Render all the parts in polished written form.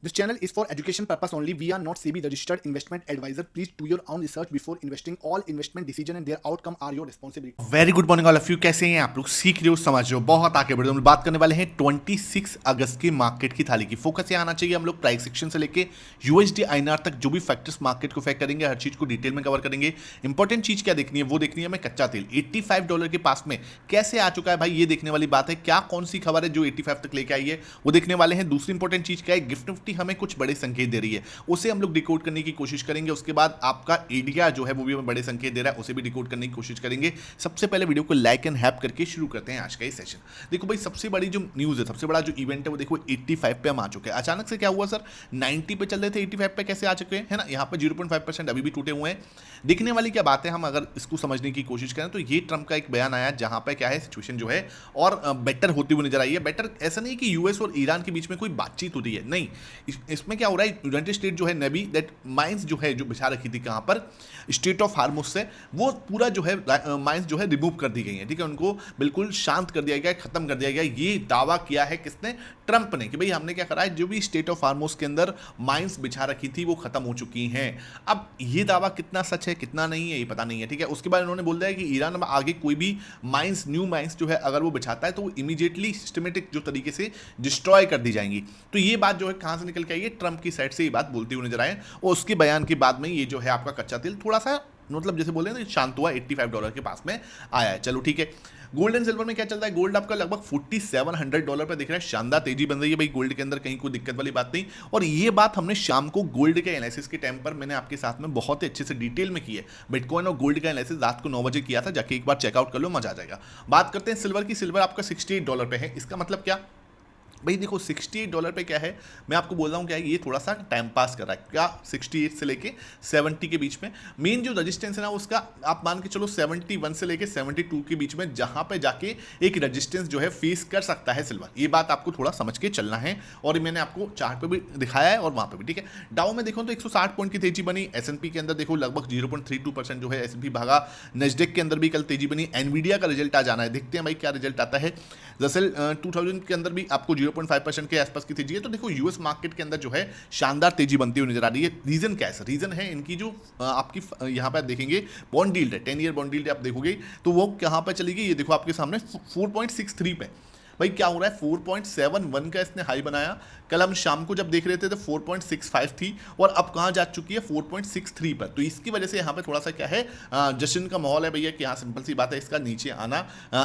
This channel is for education purpose only. We are not SEBI registered investment advisor. Please do your own research before investing. All investment decision and their outcome are your responsibility. Very good morning all of you. कैसे हैं आप लोग? सीख रहे हो, समझ रहे हो, बहुत आगे बढ़ रहे हो। हम बात करने वाले हैं 26 अगस्त की मार्केट की थाली की। फोकस ये आना चाहिए हम लोग प्राइस सेक्शन से लेके यूएसडी आईएनआर तक जो भी फैक्टर्स मार्केट को इफेक्ट करेंगे, हर चीज को डिटेल में कवर करेंगे। इंपॉर्टेंट चीज क्या देखनी है, वो देखनी है हमें कच्चा तेल $85 के पास में कैसे आ चुका है भाई, ये देखने वाली बात है। क्या कौन सी खबर है जो 85 तक लेके आई है, वो देखने वाले हैं। दूसरी इंपॉर्टेंट चीज क्या है, गिफ्ट निफ्टी हमें कुछ बड़े संकेत दे रही है, उसे हम लोग डिकोड करने की कोशिश करेंगे। उसके बाद आपका एडिया जो है वो भी हमें बड़े संकेत दे रहा है, उसे भी डिकोड करने की कोशिश करेंगे। सबसे पहले वीडियो को लाइक एंड हैप करके शुरू करते हैं आज का ये सेशन। देखो भाई, सबसे बड़ी जो न्यूज़ है, सबसे बड़ा जो इवेंट है, वो देखो 85 पे हम आ चुके हैं। अचानक से क्या हुआ सर, 90 पे चल रहे थे, 85 पे कैसे आ चुके हैं, है ना। यहाँ पे 0.5% अभी भी टूटे हुए हैं। दिखने वाली क्या बात है, हम अगर इसको समझने की कोशिश करें तो ये ट्रम्प का एक बयान आया जहां पे क्या है, सिचुएशन जो है और बेटर होती हुई नजर आई है। बेटर ऐसा नहीं कि यूएस और ईरान के बीच में कोई बातचीत हो रही है, नहीं। इसमें क्या हो रहा है, यूनाइटेड स्टेट जो है नेवी दैट माइंस जो है, जो बिछा रखी थी कहां पर, स्टेट ऑफ हार्मुस से, वो पूरा जो है माइंस जो है रिमूव कर दी गई है, ठीक है। उनको बिल्कुल शांत कर दिया गया, खत्म कर दिया गया। ये दावा किया है किसने, ट्रंप ने, कि भाई हमने क्या करा है, जो भी स्टेट ऑफ हार्मुस के अंदर माइंस बिछा रखी थी वो खत्म हो चुकी हैं। अब ये दावा कितना सच है कितना नहीं है ये पता नहीं है, ठीक है। उसके बाद उन्होंने बोल दिया है कि ईरान में आगे कोई भी माइंस, न्यू माइंस जो है अगर वो बिछाता है तो वो इमीडिएटली सिस्टमेटिक जो तरीके से डिस्ट्रॉय कर दी जाएंगी। तो ये बात जो है कहां से निकल के आई है, ट्रंप की साइड से ये बात बोलती हुई नजर आए। और उसके बयान के बाद में ये जो है आपका कच्चा तेल थोड़ा सा मतलब जैसे बोले ना शांत हुआ, $85 के पास में आया है। चलो ठीक है। गोल्ड एंड सिल्वर में क्या चल रहा है, गोल्ड आपका लगभग $4700 पे दिख रहा है। शानदार तेजी बन रही है भाई गोल्ड के अंदर, कहीं कोई दिक्कत वाली बात नहीं। और ये बात हमने शाम को गोल्ड के एनालिसिस के टाइम पर मैंने आपके साथ में बहुत ही अच्छे से डिटेल में की है। बिटकॉइन और गोल्ड का एनालिसिस रात को 9 बजे किया था, जाके एक बार चेकआउट कर लो, मजा आ जाएगा। बात करते हैं सिल्वर की। सिल्वर आपका $68 पे है। इसका मतलब क्या भाई, देखो $68 पे क्या है, मैं आपको बोल रहा हूँ क्या है, ये थोड़ा सा टाइम पास कर रहा है। क्या 68 से लेके 70 के बीच में मेन जो रजिस्टेंस है ना, उसका आप मान के चलो 71 से लेके 72 के बीच में, जहां पे जाके एक रजिस्टेंस जो है फेस कर सकता है सिल्वर। ये बात आपको थोड़ा समझ के चलना है, और मैंने आपको चार्ट पे भी दिखाया है और वहां पे भी, ठीक है। डाउ में देखो तो 160 पॉइंट की तेजी बनी। एसएनपी के अंदर देखो लगभग 0.32% जो है एसएनपी भागा। नेस्डेक के अंदर भी कल तेजी बनी। एनवीडिया का रिजल्ट आ जाना है, देखते हैं भाई क्या रिजल्ट आता है। रसेल 2000 के अंदर भी आपको 0.5% के आसपास की तेजी है। तो देखो यूएस मार्केट के अंदर जो है शानदार तेजी बनती हुई नजर आ रही है। रीजन क्या है, रीजन है इनकी जो आपकी यहाँ पे आप देखेंगे बॉन्ड यील्ड है, 10 ईयर बॉन्ड यील्ड आप देखोगे तो वो कहाँ पे चली गई, ये देखो आपके सामने 4.63 पे। भाई क्या हो रहा है, 4.71 का इसने हाई बनाया। कल हम शाम को जब देख रहे थे तो 4.65 थी, और अब कहाँ जा चुकी है, 4.63 पर। तो इसकी वजह से यहाँ पे थोड़ा सा क्या है, जश्न का माहौल है भैया, कि हाँ सिंपल सी बात है, इसका नीचे आना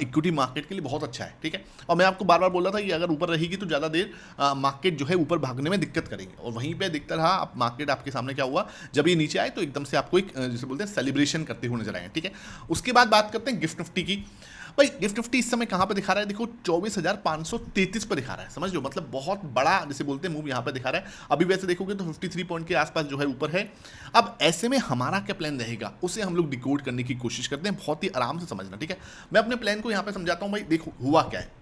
इक्विटी मार्केट के लिए बहुत अच्छा है, ठीक है। और मैं आपको बार बार बोल रहा था कि अगर ऊपर रहेगी तो ज़्यादा देर मार्केट जो है ऊपर भागने में दिक्कत करेंगे, और वहीं पर दिखता रहा। अब मार्केट आपके सामने क्या हुआ, जब ये नीचे आए तो एकदम से आपको एक जैसे बोलते हैं सेलिब्रेशन करते हुए नजर आए, ठीक है। उसके बाद बात करते हैं गिफ्ट निफ्टी की। भाई गिफ्ट निफ्टी इस समय कहां पे दिखा रहा है, देखो 24,533 पर दिखा रहा है, समझ लो, मतलब बहुत बड़ा जैसे बोलते हैं मूव यहां पे दिखा रहा है। अभी वैसे देखोगे तो 53 पॉइंट के आसपास जो है ऊपर है। अब ऐसे में हमारा क्या प्लान रहेगा, उसे हम लोग डिकोड करने की कोशिश करते हैं, बहुत ही आराम से समझना, ठीक है। मैं अपने प्लान को यहां पे समझाता हूं। भाई देखो हुआ क्या है,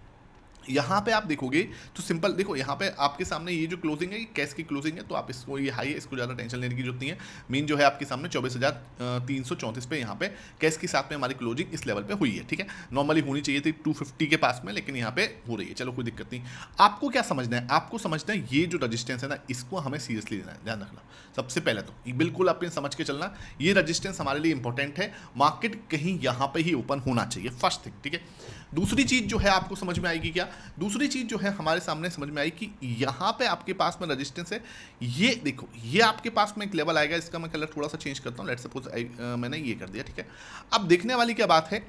यहाँ पे आप देखोगे तो सिंपल देखो, यहाँ पे आपके सामने ये जो क्लोजिंग है, ये कैश की क्लोजिंग है, तो आप इसको, ये हाई है, इसको ज़्यादा टेंशन लेने की जरूरत नहीं है। मेन जो है आपके सामने 24,334 पे यहाँ पे कैश के साथ में हमारी क्लोजिंग इस लेवल पे हुई है, ठीक है। नॉर्मली होनी चाहिए थी 250 के पास में, लेकिन यहाँ पे हो रही है, चलो कोई दिक्कत नहीं। आपको क्या समझना है, आपको समझना है ये जो रजिस्टेंस है ना, इसको हमें सीरियसली लेना है, ध्यान रखना। सबसे पहले तो बिल्कुल आपने समझ के चलना, ये रजिस्टेंस हमारे लिए इंपॉर्टेंट है। मार्केट कहीं यहाँ पे ही ओपन होना चाहिए, फर्स्ट थिंग, ठीक है। दूसरी चीज जो है आपको समझ में आएगी क्या, दूसरी चीज जो है हमारे सामने समझ में आई कि यहाँ पे आपके पास में रेजिस्टेंस है। ये देखो, ये आपके पास में एक लेवल आएगा, इसका मैं कलर थोड़ा सा चेंज करता हूँ। लेट्स सपोज मैंने ये कर दिया, ठीक है। अब देखने वाली क्या बात है,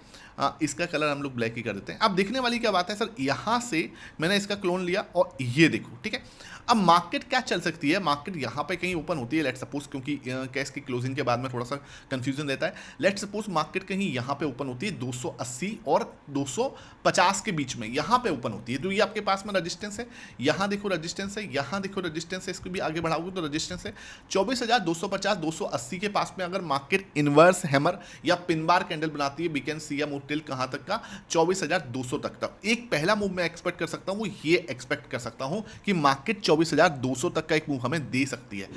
इसका कलर हम लोग ब्लैक ही कर देते हैं। अब देखने वाली क्या बात है सर, यहाँ से मैंने इसका क्लोन लिया और ये देखो, ठीक है। अब मार्केट क्या चल सकती है, मार्केट यहाँ पे कहीं ओपन होती है, लेट्स सपोज, क्योंकि कैश की क्लोजिंग के बाद में थोड़ा सा कंफ्यूजन रहता है। लेट्स सपोज मार्केट कहीं यहाँ पे ओपन होती है 280 और 250 के बीच में, यहाँ पे ओपन होती है, तो ये आपके पास में रजिस्टेंस है। यहाँ देखो रजिस्टेंस है, यहाँ देखो रजिस्टेंस है, इसको भी आगे बढ़ाओगे तो रजिस्टेंस है 24,250 280 के पास में। अगर मार्केट इनवर्स हैमर या पिन बार कैंडल बनाती है, वी कैन सी या मूव टिल कहाँ तक का, 24,200 तक का एक पहला मूव मैं एक्सपेक्ट कर सकता हूँ। ये एक्सपेक्ट कर सकता हूँ कि मार्केट 24,200 तक का एक मूव हमें दे सकती है।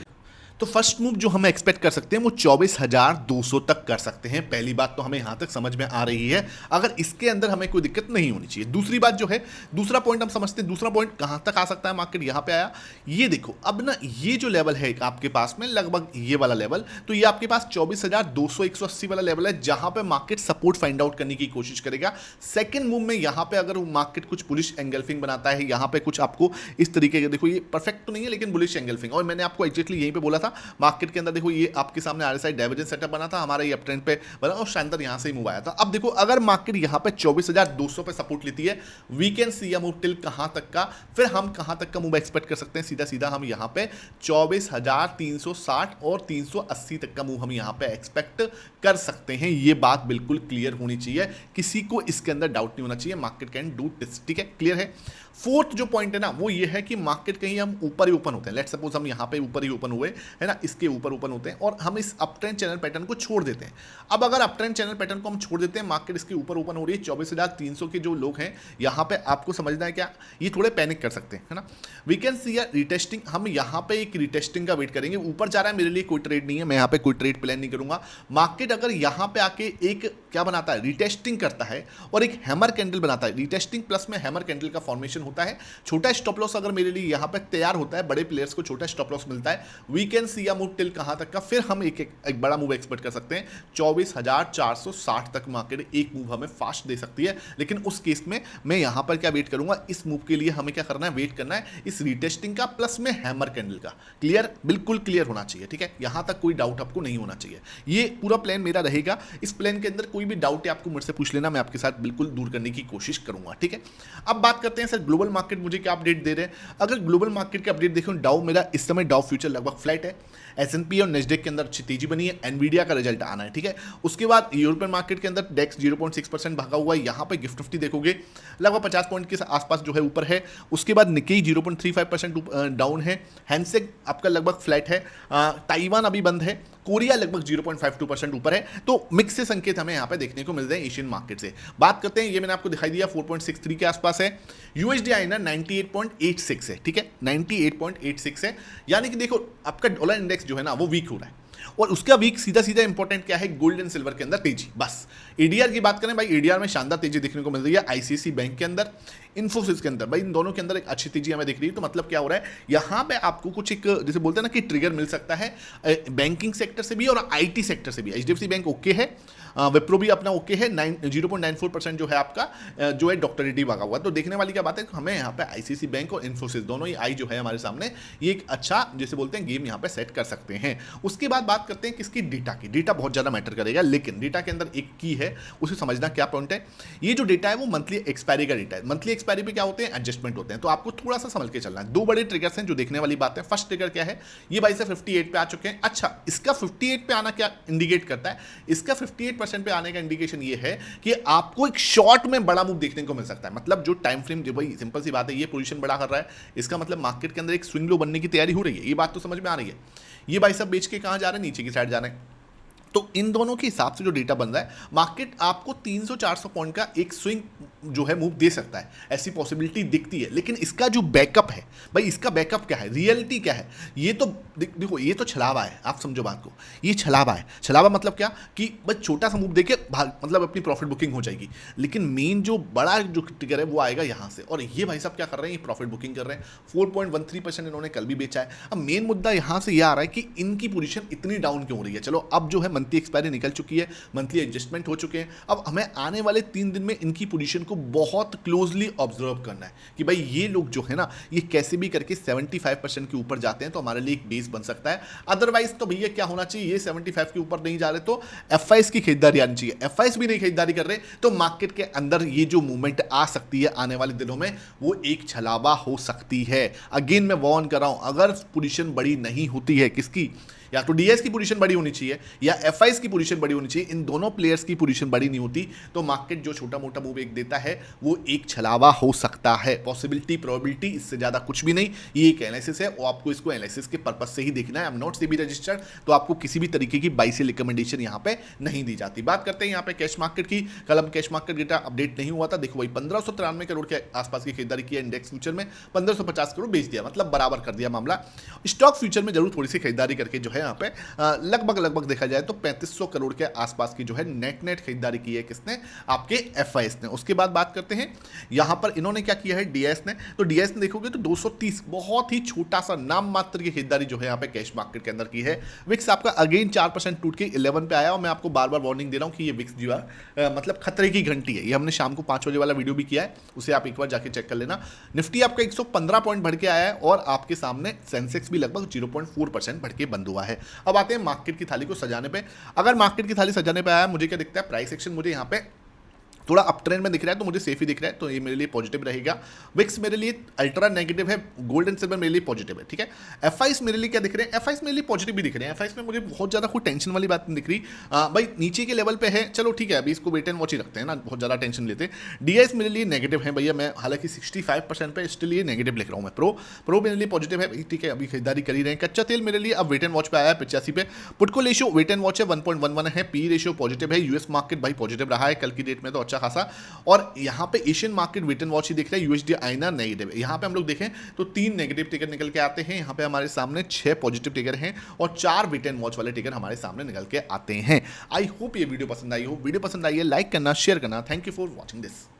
तो फर्स्ट मूव जो हम एक्सपेक्ट कर सकते हैं वो 24,200 तक कर सकते हैं। पहली बात तो हमें यहां तक समझ में आ रही है, अगर इसके अंदर हमें कोई दिक्कत नहीं होनी चाहिए। दूसरी बात जो है, दूसरा पॉइंट हम समझते हैं, दूसरा पॉइंट कहां तक आ सकता है मार्केट, यहां पे आया। ये देखो अब ना, ये जो लेवल है आपके पास में लगभग ये वाला लेवल, तो ये आपके पास 24,200 180 वाला लेवल है, जहां पे मार्केट सपोर्ट फाइंड आउट करने की कोशिश करेगा। सेकंड मूव में यहां पे अगर मार्केट कुछ बुलिश एंगल्फिंग बनाता है, यहां पे कुछ आपको इस तरीके के, देखो ये परफेक्ट तो नहीं है लेकिन बुलिश एंगल्फिंग, और मैंने आपको एग्जैक्टली यहीं पे बोला था मार्केट के अंदर, देखो ये आपके सामने आरएसआई डाइवर्जेंस सेटअप बना था हमारा, ये अप ट्रेंड पे बना और शानदार यहां से ही मूव आया था। अब देखो अगर मार्केट यहां पे 24,200 पे सपोर्ट लेती है, we can see a move till कहां तक का, फिर हम कहां तक का मूव एक्सपेक्ट कर सकते हैं, सीधा सीधा हम यहां पे 24,360 और 380 तक का मूव हम यहां पे एक्सपेक्ट कर सकते हैं। ये बात बिल्कुल क्लियर होनी चाहिए, किसी को इसके अंदर डाउट नहीं होना चाहिए, मार्केट कैन डू दिस, ठीक है, क्लियर है। फोर्थ जो पॉइंट है ना वो ये है कि मार्केट कहीं हम ऊपर ही ओपन होते हैं, लेट्स सपोज हम यहां पे ऊपर ही ओपन हुए है ना, इसके ऊपर ओपन होते हैं और हम इस अप ट्रेंड चैनल पैटर्न को छोड़ देते हैं। अब अगर अप ट्रेंड चैनल पैटर्न को हम छोड़ देते हैं, मार्केट इसके ऊपर ओपन हो रही है, 24,300 के जो लोग हैं यहां पे आपको समझना है क्या, ये थोड़े पैनिक कर सकते हैं, है ना। We can see a retesting, हम यहां पे एक रिटेस्टिंग का वेट करेंगे। ऊपर जा रहा है, मेरे लिए कोई ट्रेड नहीं है, मैं यहां पे कोई ट्रेड प्लान नहीं करूंगा। मार्केट अगर यहां पे आके एक क्या बनाता है, रिटेस्टिंग करता है और एक हैमर कैंडल बनाता है, रिटेस्टिंग प्लस में हैमर कैंडल का फॉर्मेशन होता है, छोटा स्टॉप लॉस अगर मेरे लिए यहां पे तैयार होता है, बड़े प्लेयर्स को छोटा स्टॉप लॉस मिलता है, we can see a move till कहां तक का, फिर हम एक बड़ा मूव एक्सपेक्ट कर सकते हैं 24,460 तक मार्केट एक मूव हमें फास्ट दे सकती है। लेकिन उस केस में मैं यहां पर क्या वेट करूंगा, इस मूव के लिए हमें क्या करना है, वेट करना है इस रिटेस्टिंग का प्लस में हैमर कैंडल का। क्लियर, बिल्कुल क्लियर होना चाहिए, ठीक है, यहां तक कोई डाउट आपको नहीं होना चाहिए। ये पूरा प्लान मेरा रहेगा, इस प्लान के अंदर कोई भी डाउट है आपको मुझसे पूछ लेना, मैं आपके साथ बिल्कुल दूर करने की कोशिश करूंगा, ठीक है। अब बात करते हैं सर ग्लोबल मार्केट मुझे क्या अपडेट दे रहे हैं। अगर ग्लोबल मार्केट के अपडेट देखो, डाउ मेरा इस समय डाउ फ्यूचर लगभग फ्लैट है, S&P और नेस्डेक के अंदर अच्छी तेजी बनी है, एनवीडिया का रिजल्ट आना है, ठीक है। उसके बाद यूरोपियन मार्केट के अंदर डेक्स 0.6% भागा हुआ है, यहाँ पे गिफ्ट निफ्टी देखोगे लगभग 50 पॉइंट के आसपास जो है ऊपर है। उसके बाद निकेई 0.35% डाउन है, हैंसेक आपका लगभग फ्लैट है, ताइवान अभी बंद है, कोरिया लगभग 0.52% ऊपर है। तो मिक्स से संकेत हमें यहाँ पे देखने को मिल रहे हैं एशियन मार्केट से। बात करते हैं, ये मैंने आपको दिखाई दिया 4.63 के आसपास है, यूएसडी आईएनआर 98.86 है, ठीक है, 98.86 है, यानी कि देखो आपका डॉलर इंडेक्स जो है ना वो वीक हो रहा है, और उसका वीक सीधा सीधा इंपॉर्टेंट क्या है, गोल्ड एंड सिल्वर के अंदर तेजी। बस एडीआर की बात करें भाई, एडीआर में शानदार तेजी देखने को मिल रही है, आईसीआईसी बैंक के अंदर, इन्फोसिस के अंदर, भाई इन दोनों के अंदर एक अच्छी तेजी हमें दिख रही है। तो मतलब क्या हो रहा है, यहाँ पे आपको कुछ एक जैसे बोलते हैं ना कि ट्रिगर मिल सकता है बैंकिंग सेक्टर से भी और आईटी सेक्टर से भी। एचडीएफसी बैंक ओके है, विप्रो भी अपना ओके है, 0.94% जो है आपका जो है डॉक्टर रेड्डी भागा हुआ। तो देखने वाली क्या बात है, हमें यहाँ पे आईसीआईसी बैंक और इन्फोसिस दोनों ही आई जो है हमारे सामने, ये एक अच्छा जैसे बोलते हैं गेम यहाँ पे सेट कर सकते हैं। उसके बाद बात करते हैं किसकी, डेटा की। डेटा बहुत ज़्यादा मैटर करेगा, लेकिन डेटा के अंदर एक की है, उसे समझना क्या पॉइंट है। ये जो डेटा है वो मंथली एक्सपायरी का डेटा है, मंथली एक्सपायरी पे क्या होते हैं, एडजस्टमेंट होते हैं, तो आपको थोड़ा सा समझ के चलना है। दो बड़े ट्रिगर्स हैं जो देखने वाली बात है। फर्स्ट ट्रिगर क्या है, ये भाई से 58 पे आ चुके हैं। अच्छा, इसका 58 पे आना क्या इंडिकेट करता है, इसका 58% पे आने का इंडिकेशन ये है कि आपको एक शॉर्ट में बड़ा मूव देखने को मिल सकता है। मतलब जो टाइम फ्रेम, जो भाई सिंपल सी बात है, ये पोजीशन बड़ा कर रहा है, इसका मतलब मार्केट के अंदर एक स्विंग लो बनने की तैयारी हो रही है, ये बात तो समझ में आ रही है। ये भाई सब बेच के कहां जा रहे हैं, नीचे की साइड जा रहे हैं। तो इन दोनों के हिसाब से जो डेटा बन रहा है, मार्केट आपको 300-400 पॉइंट का एक स्विंग जो है मूव दे सकता है, ऐसी पॉसिबिलिटी दिखती है। लेकिन इसका जो बैकअप है भाई, इसका बैकअप क्या है, रियलिटी क्या है, ये तो देखो, ये तो छलावा है, आप समझो बात को, ये छलावा है। छलावा मतलब क्या कि बस छोटा सा मूव देके भाग, मतलब अपनी प्रॉफिट बुकिंग हो जाएगी। लेकिन मेन जो बड़ा जो ट्रिगर है वो आएगा यहाँ से, और ये भाई साहब क्या कर रहे हैं, ये प्रॉफिट बुकिंग कर रहे हैं। 4.13% इन्होंने कल भी बेचा है। अब मेन मुद्दा यहाँ से यह आ रहा है कि इनकी पोजीशन इतनी डाउन क्यों हो रही है। चलो अब जो है मंथली एक्सपायरी निकल चुकी है, मंथली एडजस्टमेंट हो चुके हैं, अब हमें आने वाले 3 दिन में इनकी पोजीशन को बहुत क्लोजली ऑब्जर्व करना है कि भाई ये लोग जो है ना, ये कैसे भी करके 75% के ऊपर जाते हैं तो हमारे लिए एक बेस बन सकता है। अदरवाइज तो भैया क्या होना चाहिए, ये 75 के ऊपर नहीं जा रहे तो एफआईएस की खरीदारी आनी चाहिए। एफआईएस भी नहीं खरीदारी कर रहे तो मार्केट के अंदर ये जो मूवमेंट आ सकती है आने वाले दिनों में, वो एक छलावा हो सकती है। अगेन मैं वार्न कर रहा हूं, अगर पोजीशन बड़ी नहीं होती है किसकी, या तो डीएस की पोजीशन बड़ी होनी चाहिए या एफआईस की पोजीशन बड़ी होनी चाहिए। इन दोनों प्लेयर्स की पोजीशन बड़ी नहीं होती तो मार्केट जो छोटा मोटा मूव एक देता है वो एक छलावा हो सकता है। पॉसिबिलिटी, प्रोबेबिलिटी, इससे ज्यादा कुछ भी नहीं। ये एक एनालिसिस है और आपको इसको एनालिसिस के पर्पज से ही देखना है। I am not SEBI registered, तो आपको किसी भी तरीके की बाई सेल रिकमेंडेशन यहाँ पे नहीं दी जाती। बात करते हैं यहाँ पे कैश मार्केट की। कल हम कैश मार्केट डेटा अपडेट नहीं हुआ था, देखो भाई 1593 करोड़ के आसपास की खरीदारी की इंडेक्स फ्यूचर में, 1550 करोड़ बेच दिया, मतलब बराबर कर दिया मामला। स्टॉक फ्यूचर में जरूर थोड़ी सी खरीदारी करके जो है यहाँ पे लगभग देखा जाए तो 3500 करोड़ के आसपास की जो है नेट खरीदारी की है किसने, आपके एफआईएस ने। उसके बाद बात करते हैं यहाँ पर इन्होंने क्या किया है डीएस ने, तो डीएस ने देखोगे तो 230 बहुत ही छोटा सा नाम मात्र की खरीदारी जो है यहाँ पे कैश मार्केट के अंदर की है। विक्स आपका अगेन 4% टूट के 11 पे आया और मैं आपको बार बार वार्निंग दे रहा हूँ कि ये विक्स जो है मतलब खतरे की घंटी है। ये हमने शाम को 5 बजे वाला वीडियो भी किया है, उसे आप एक बार जाके चेक कर लेना। निफ्टी आपका 115 पॉइंट बढ़ के आया है और आपके सामने सेंसेक्स भी लगभग 0.4% बढ़ के बंद हुआ है। अब आते हैं मार्केट की थाली को सजाने पे। अगर मार्केट की थाली सजाने पे आया, मुझे क्या दिखता है, प्राइस एक्शन मुझे यहाँ पे थोड़ा अप ट्रेंड में दिख रहा है तो मुझे सेफ ही दिख रहा है, तो ये मेरे लिए पॉजिटिव रहेगा। विक्स मेरे लिए अल्ट्रा नेगेटिव है, गोल्ड एंड सिल्वर मेरे लिए पॉजिटिव है, ठीक है। एफआईस मेरे लिए क्या दिख रहे हैं, एफआईस मेरे लिए पॉजिटिव भी दिख रहे हैं। एफआईस में मुझे बहुत ज़्यादा कोई टेंशन वाली बात नहीं दिख रही। भाई नीचे के लेवल पे है, चलो ठीक है, अभी इसको वेट एंड वॉच ही रखते हैं ना, बहुत ज़्यादा टेंशन लेते हैं। डीएस मेरे लिए नेगेटिव है भैया, मैं हालांकि 65% पे स्टिल ये नेगेटिव लिख रहा हूँ मैं। प्रो मेरे लिए पॉजिटिव है, ठीक है, अभी खरीदारी कर ही रहे हैं। कच्चा तेल मेरे लिए अब वेट एंड वॉच पे आया है 85 पे। पुटको रेशियो वेट एंड वॉच है 1.11 है। पी रेशियो पॉजिटिव है। यूएस मार्केट भाई पॉजिटिव रहा है कल की डेट में तो अच्छा खासा। और यहाँ पे Asian market wait and watch ही दिख रहा है, यूएसडी आईएनआर नेगेटिव है। यहाँ पे हम लोग देखें तो 3 नेगेटिव टिकर निकल के आते हैं, यहाँ पे हमारे सामने 6 पॉजिटिव टिकर हैं और 4 वेट एंड वॉच वाले टिकर हमारे सामने निकल के आते हैं। आई होप ये वीडियो पसंद आई हो। वीडियो पसंद आई है लाइक करना, शेयर करना। Thank you for watching this.